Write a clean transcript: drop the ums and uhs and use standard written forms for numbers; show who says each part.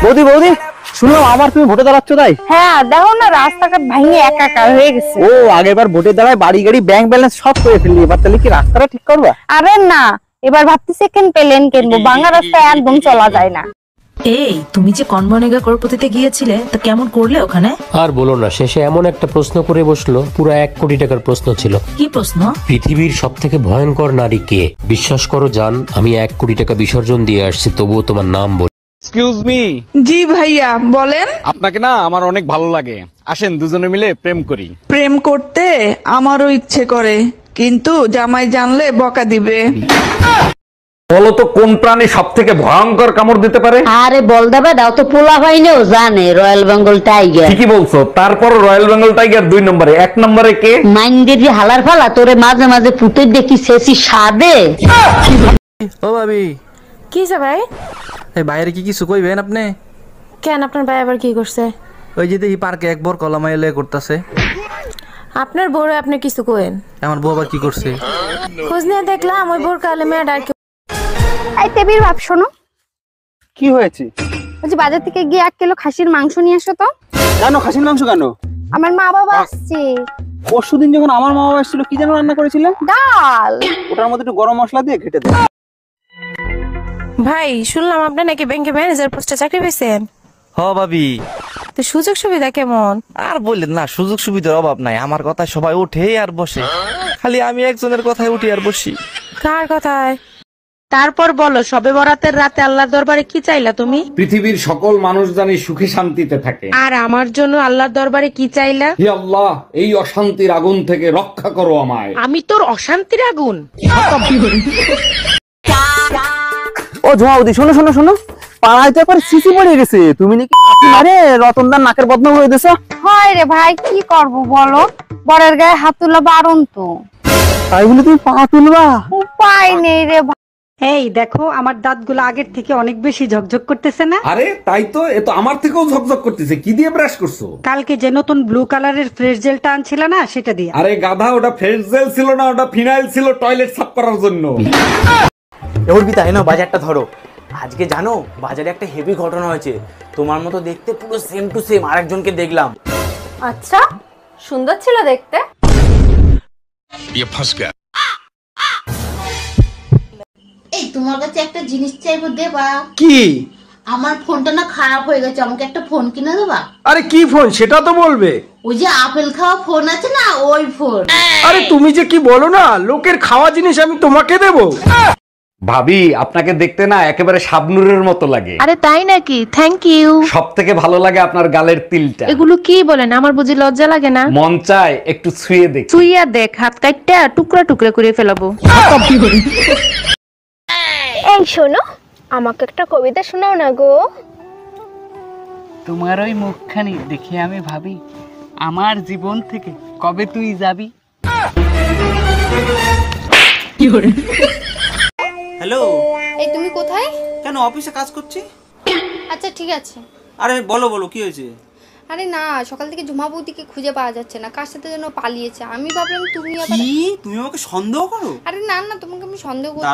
Speaker 1: বৌদি বৌদি, শুনলাম আবার তুমি ভোটে দাঁড়াচ্ছ, তাই?
Speaker 2: হ্যাঁ, দেখো না রাস্তাঘাট ভেঙে একাকার হয়ে গেছে।
Speaker 1: ও, আগেরবার ভোটে দাঁড়ায় বাড়ি গাড়ি ব্যাংক ব্যালেন্স সব করে ফেললি, এবার তাহলে কি রাস্তাটা ঠিক করবা?
Speaker 2: আরে না, এবার ভাবছি সেকেন্ড প্লেন কিনবো, ভাঙা রাস্তায় একদম চলা যায় না।
Speaker 3: এই, তুমি যে কনবনেগা করপতিতে গিয়েছিলে, তা কেমন করলে ওখানে?
Speaker 4: আর বলো না, শেষে এমন একটা প্রশ্ন করে বসলো, পুরো 1 কোটি টাকার প্রশ্ন ছিল।
Speaker 3: কি প্রশ্ন?
Speaker 4: পৃথিবীর সব থেকে ভয়ঙ্কর নারী কে? বিশ্বাস করো জান, আমি 1 কোটি টাকা বিসর্জন দিয়ে আসছি, তবুও তোমার নাম বলি।
Speaker 5: Excuse me.
Speaker 6: জি ভাইয়া বলেন।
Speaker 5: আপনাকে না আমার অনেক ভালো লাগে, আসেন দুজনে মিলে প্রেম করি।
Speaker 6: প্রেম করতে আমারও ইচ্ছে করে, কিন্তু জামাই জানলে বকা দিবে।
Speaker 7: বলো তো কোন প্রাণী সব থেকে ভয়ঙ্কর কামড় দিতে পারে?
Speaker 8: আরে বল দেবে দাও তো, পোলা ভাইনেও জানে রয়্যাল বেঙ্গল টাইগার।
Speaker 7: ঠিকই বলছো, তারপর রয়্যাল বেঙ্গল টাইগার 2 নম্বরে, 1 নম্বরে কে?
Speaker 8: মাইন্ডের যে হালার ফালা তোরে মাঝে মাঝে ফুটে দেখি শেষি সাদে।
Speaker 9: ও ভাবি,
Speaker 10: কি ভাই?
Speaker 9: এই বাইরে কি কিছু কইবেন আপনি?
Speaker 10: কেন, আপনার ভাই আবার কি করছে?
Speaker 9: ওই যে দেখি পার্কে একবার কলামাই এলে করতেছে।
Speaker 10: আপনার বউরে আপনি কিছু কইেন?
Speaker 9: আমার বউ আবার কি করছে?
Speaker 10: খোঁজ নিয়ে দেখলাম ওই বোর কালে মেয়ে ডাকে।
Speaker 2: এই টেবির বাপ, শোনো।
Speaker 1: কি হয়েছে?
Speaker 2: বলছি বাজার থেকে গিয়ে 1 কিলো খাসির মাংস নিয়ে আসো তো।
Speaker 1: কেন খাসির মাংস কেন?
Speaker 2: আমার মা বাবা আসছে।
Speaker 1: পরশুদিন যখন আমার মা বাবা এসেছিল, কি যেন রান্না করেছিলে?
Speaker 2: ডাল।
Speaker 1: ওটার মধ্যে একটু গরম মশলা দিয়ে ঘেটে দাও।
Speaker 10: ভাই, শুনলাম আপনি নাকি ব্যাংকে ম্যানেজার পোস্টে চাকরি পেয়েছেন।
Speaker 9: হ ভাবি।
Speaker 10: তো সুযোগ সুবিধা কেমন?
Speaker 9: আর বললেন না, সুযোগ সুবিধার অভাব নাই। আমার কথায় সবাই উঠে আর বসে, খালি আমি একজনের কথায় উঠি আর বসি।
Speaker 10: কার কথায়?
Speaker 11: তারপর বলো, শবে বরাতের রাতে আল্লাহর দরবারে কি চাইলা তুমি?
Speaker 7: পৃথিবীর সকল মানুষ জানি সুখে শান্তিতে থাকে।
Speaker 11: আর আমার জন্য আল্লাহর দরবারে কি চাইলা?
Speaker 7: হে আল্লাহ, এই অশান্তির আগুন থেকে রক্ষা করো আমায়।
Speaker 11: আমি তোর অশান্তির আগুন।
Speaker 1: ও ঝুমাবদি, শোনো শোনো শোনো, পাড়ায় তো একবার সিসি পড়ে গেছে, তুমি নাকি আরে রতনদার নাকের বদনাম হয়ে দিছো।
Speaker 2: হয় রে ভাই, কি করব বলো, বরের গায়ে হাত তোলা বারণ তো।
Speaker 1: তাই বলে তুমি পা তুলবা?
Speaker 2: উপায় নেই রে ভাই।
Speaker 11: এই দেখো, আমার দাঁতগুলো আগের থেকে অনেক বেশি ঝকঝক করতেছে না?
Speaker 7: আরে তাই তো, এ তো আমার থেকেও ঝকঝক করতেছে। কি দিয়ে ব্রাশ করছো?
Speaker 11: কালকে যে নতুন ব্লু কালারের ফ্রেশ জেলটা আনছিল না, সেটা দিয়ে।
Speaker 7: আরে গাধা, ওটা ফ্রেশ জেল ছিল না, ওটা ফিনাইল ছিল টয়লেট সাফ করার জন্য।
Speaker 12: অর্পিতা, এনো বাজারটা ধরো। আজকে জানো বাজারে একটা হেভি ঘটনা হয়েছে। তোমার মতো দেখতে পুরো সেম টু সেম আরেকজনকে দেখলাম।
Speaker 10: আচ্ছা, সুন্দর ছিল দেখতে।
Speaker 8: এই তোমার কাছে একটা জিনিস চাইবো, দেবা?
Speaker 13: কি?
Speaker 8: আমার ফোনটা না খারাপ হয়ে গেছে, আমাকে একটা ফোন কিনে দেবা?
Speaker 13: আরে কি ফোন সেটা তো বলবে।
Speaker 8: ওই যে আপেল খাওয়া ফোন আছে না, ওই ফোন।
Speaker 13: আরে তুমি যে কি বলো না, লোকের খাওয়া জিনিস আমি তোমাকে দেবো?
Speaker 7: ভাবি, আপনাকে দেখতে না একেবারে শাবনুরের মতো লাগে।
Speaker 10: আরে তাই নাকি? Thank you.
Speaker 7: সব থেকে ভালো লাগে আপনার গালের তিলটা।
Speaker 10: এগুলো কি বলেন, আমার বুঝি লজ্জা লাগে না?
Speaker 7: মন চায় একটু ছুঁয়ে দেখ।
Speaker 10: তুইয়া দেখ, হাত কাটটা টুকরা টুকরা করে ফেলাবো।
Speaker 2: এই শোনো, আমাকে একটা কবিতা শোনাও না গো।
Speaker 14: তোমার ওই মুখখানি দেখে আমি ভাবি, আমার জীবন থেকে কবে তুই যাবি।
Speaker 12: হ্যালো।
Speaker 2: এই তুমি কোথায়?
Speaker 12: কেন, অফিসে কাজ করছি।
Speaker 2: আচ্ছা ঠিক আছে।
Speaker 12: আরে বলো বলো, কি হয়েছে?
Speaker 2: আরে না, সকাল থেকে ঝুমা বৌদিকে খুঁজে পাওয়া যাচ্ছে না, কার সাথে যেন পালিয়েছে। আমি ভাবলাম তুমি আবার।
Speaker 12: কি, তুমি আমাকে সন্দেহ করো?
Speaker 2: আরে না না, তোমাকে আমি সন্দেহ করছি।